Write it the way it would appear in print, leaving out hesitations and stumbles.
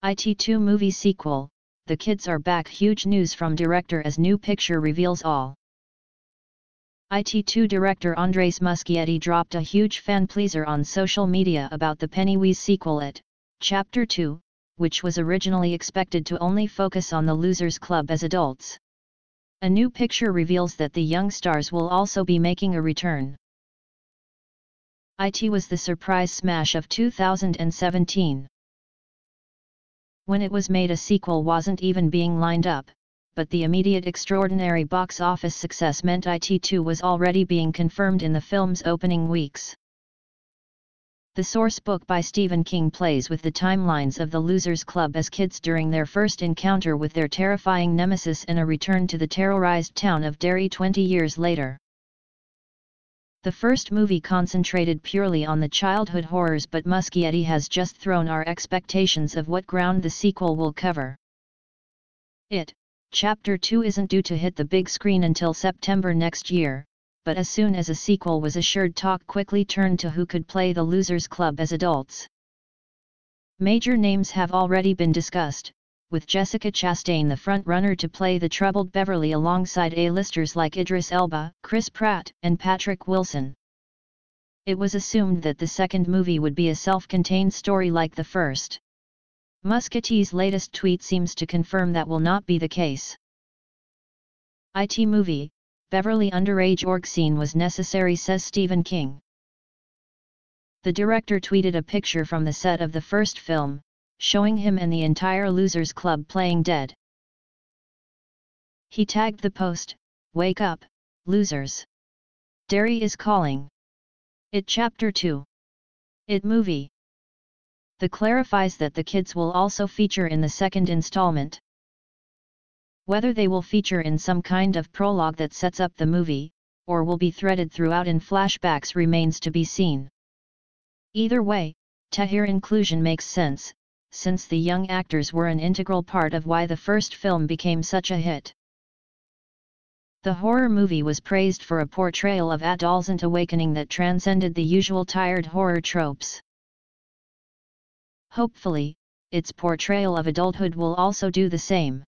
IT 2 movie sequel, The Kids Are Back. Huge news from director as new picture reveals all. IT 2 director Andres Muschitti dropped a huge fan-pleaser on social media about the Pennywise sequel It, Chapter 2, which was originally expected to only focus on the Losers Club as adults. A new picture reveals that the young stars will also be making a return. IT was the surprise smash of 2017. When it was made, a sequel wasn't even being lined up, but the immediate extraordinary box office success meant IT 2 was already being confirmed in the film's opening weeks. The source book by Stephen King plays with the timelines of the Losers Club as kids during their first encounter with their terrifying nemesis and a return to the terrorized town of Derry 20 years later. The first movie concentrated purely on the childhood horrors, but Muschitti has just thrown our expectations of what ground the sequel will cover. It, Chapter 2 isn't due to hit the big screen until September next year, but as soon as a sequel was assured, talk quickly turned to who could play the Losers Club as adults. Major names have already been discussed, with Jessica Chastain the front-runner to play the troubled Beverly alongside A-listers like Idris Elba, Pratt and Patrick Wilson. It was assumed that the second movie would be a self-contained story like the first. Muschitti's latest tweet seems to confirm that will not be the case. IT movie, Beverly underage org scene was necessary, says Stephen King. The director tweeted a picture from the set of the first film, showing him and the entire Losers Club playing dead. He tagged the post, "Wake up, losers. Derry is calling. It Chapter 2. It movie." The clarifies that the kids will also feature in the second installment. Whether they will feature in some kind of prologue that sets up the movie, or will be threaded throughout in flashbacks, remains to be seen. Either way, tehir inclusion makes sense, since the young actors were an integral part of why the first film became such a hit. The horror movie was praised for a portrayal of adolescent awakening that transcended the usual tired horror tropes. Hopefully, its portrayal of adulthood will also do the same.